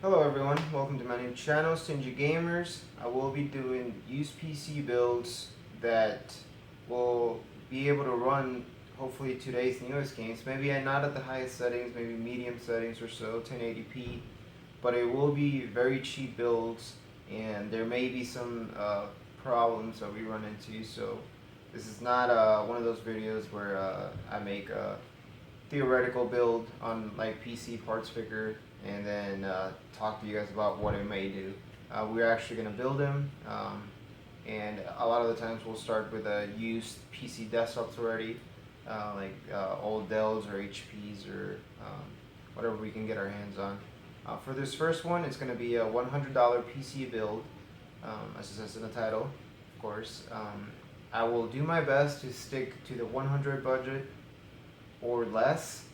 Hello everyone, welcome to my new channel, Stingy Gamers. I will be doing used PC builds that will be able to run hopefully today's newest games. Maybe not at the highest settings, maybe medium settings or so, 1080p. But it will be very cheap builds and there may be some problems that we run into. So this is not one of those videos where I make a theoretical build on like PC parts picker and then talk to you guys about what it may do. We're actually going to build them, and a lot of the times we'll start with used PC desktops already, old Dells or HPs or whatever we can get our hands on. For this first one, it's going to be a $100 PC build, as it says in the title, of course. I will do my best to stick to the 100 budget or less.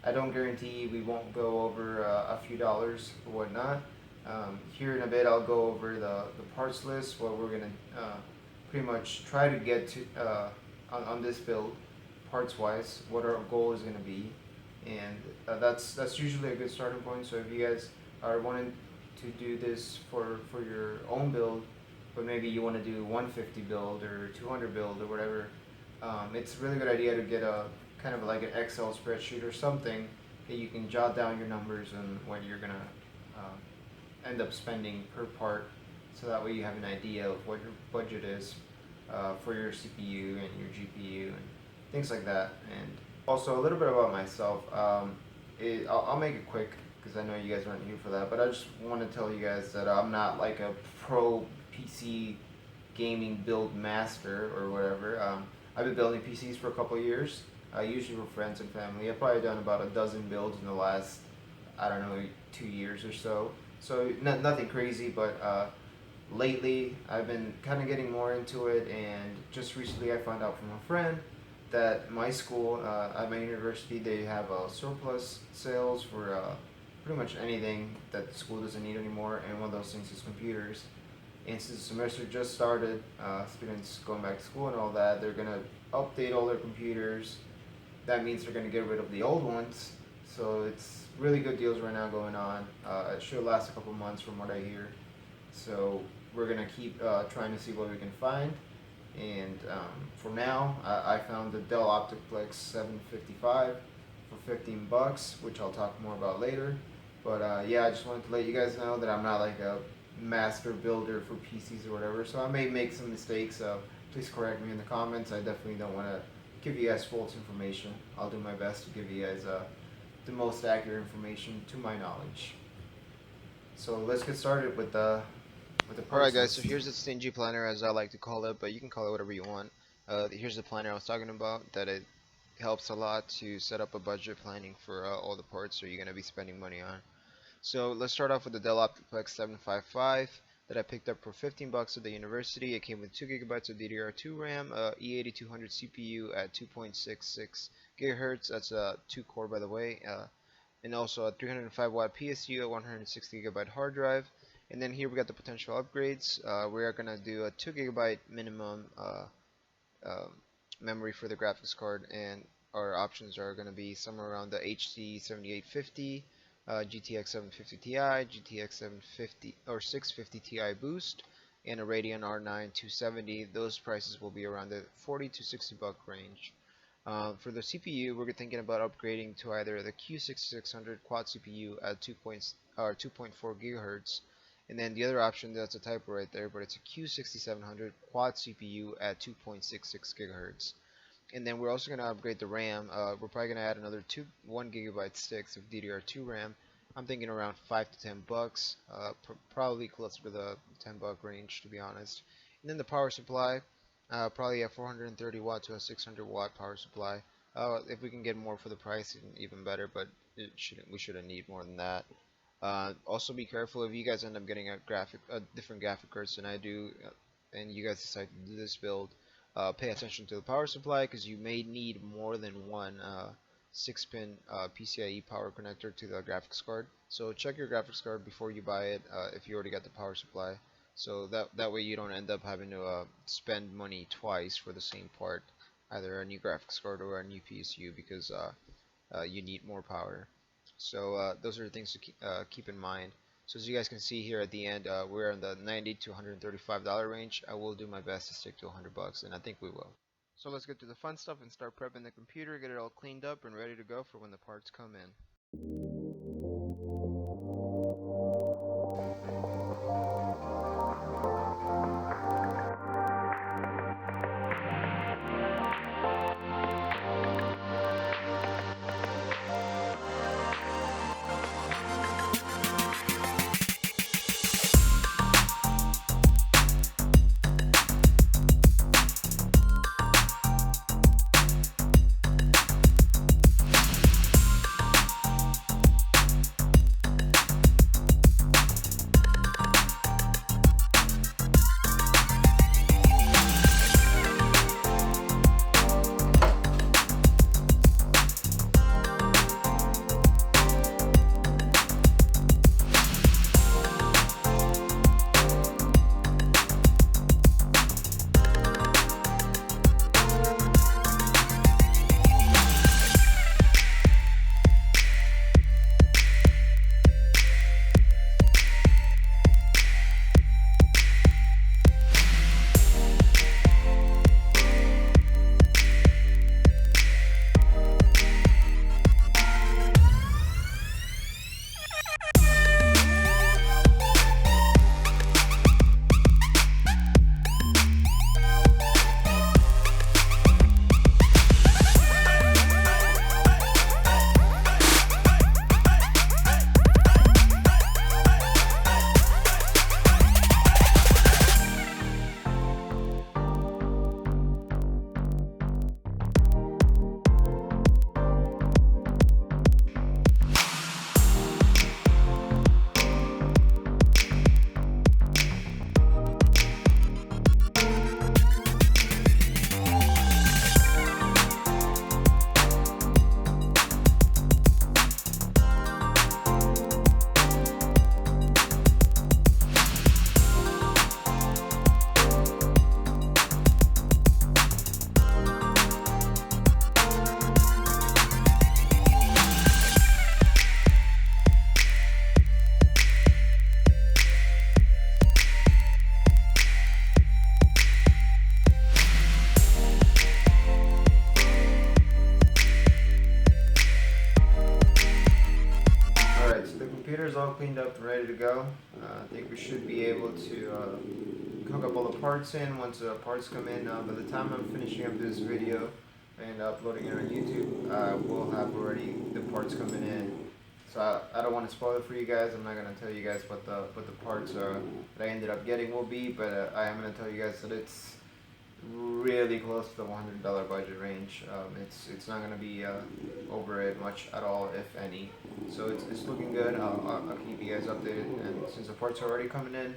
I don't guarantee we won't go over a few dollars or whatnot. Here in a bit, I'll go over the parts list, what we're gonna pretty much try to get to on this build, parts wise, what our goal is gonna be, and that's usually a good starting point. So if you guys are wanting to do this for your own build, but maybe you want to do 150 build or 200 build or whatever, it's a really good idea to get a kind of like an Excel spreadsheet or something that you can jot down your numbers and what you're gonna end up spending per part, so that way you have an idea of what your budget is for your CPU and your GPU and things like that. And also a little bit about myself. I'll make it quick because I know you guys aren't here for that, but I just want to tell you guys that I'm not like a pro PC gaming build master or whatever. I've been building PCs for a couple of years, usually for friends and family. I've probably done about a dozen builds in the last, I don't know, 2 years or so. So nothing crazy, but lately I've been kind of getting more into it, and just recently I found out from a friend that my school, at my university, they have surplus sales for pretty much anything that the school doesn't need anymore, and one of those things is computers. And since the semester just started, students going back to school and all that, they're gonna update all their computers. That means they're gonna get rid of the old ones. So it's really good deals right now going on. It should last a couple months from what I hear. So we're gonna keep trying to see what we can find. And for now, I found the Dell Optiplex 755 for 15 bucks, which I'll talk more about later. But yeah, I just wanted to let you guys know that I'm not like a master builder for PCs or whatever, so I may make some mistakes. Please correct me in the comments. I definitely don't want to give you guys false information. I'll do my best to give you guys the most accurate information to my knowledge. So let's get started with the Alright parts guys, so list. here's the stingy planner as I like to call it, but you can call it whatever you want. Here's the planner I was talking about, that it helps a lot to set up a budget planning for all the parts that you're going to be spending money on. So let's start off with the Dell Optiplex 755 that I picked up for 15 bucks at the university. It came with 2 gigabytes of DDR2 RAM, E8200 CPU at 2.66 gigahertz. That's a 2 core by the way. And also a 305 watt PSU, a 160 gigabyte hard drive. And then here we got the potential upgrades. We are gonna do a 2 gigabyte minimum uh, memory for the graphics card, and our options are gonna be somewhere around the HD 7850, GTX 750 Ti, GTX 750 or 650 Ti Boost, and a Radeon R9 270. Those prices will be around the 40 to 60 buck range. For the CPU, we're thinking about upgrading to either the Q6600 quad CPU at 2.4 gigahertz, and then the other option, that's a typo right there, but it's a Q6700 quad CPU at 2.66 gigahertz. And then we're also going to upgrade the RAM. We're probably going to add another 1 gigabyte sticks of DDR2 RAM. I'm thinking around 5 to 10 bucks, probably closer to the 10 buck range to be honest. And then the power supply, probably a 430 watt to a 600 watt power supply. If we can get more for the price, even better, but we shouldn't need more than that. Also be careful if you guys end up getting a different graphic cards than I do, and you guys decide to do this build. Pay attention to the power supply, because you may need more than one 6-pin PCIe power connector to the graphics card. So check your graphics card before you buy it, if you already got the power supply. So that way you don't end up having to spend money twice for the same part, either a new graphics card or a new PSU, because you need more power. So those are the things to keep in mind. So as you guys can see here at the end, we're in the 90 to $135 range. I will do my best to stick to 100 bucks, and I think we will. So let's get to the fun stuff and start prepping the computer, get it all cleaned up and ready to go for when the parts come in. Computer's all cleaned up and ready to go. I think we should be able to hook up all the parts in once the parts come in. By the time I'm finishing up this video and uploading it on YouTube, we'll have already the parts coming in. So I don't want to spoil it for you guys. I'm not gonna tell you guys what the parts that I ended up getting will be, but I am gonna tell you guys that it's really close to the $100 budget range. It's not gonna be over it much at all, if any. So it's looking good. I'll keep you guys updated. And since the parts are already coming in,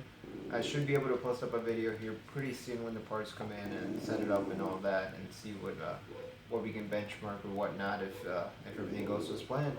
I should be able to post up a video here pretty soon when the parts come in and set it up and all that, and see what we can benchmark or whatnot if everything goes as planned.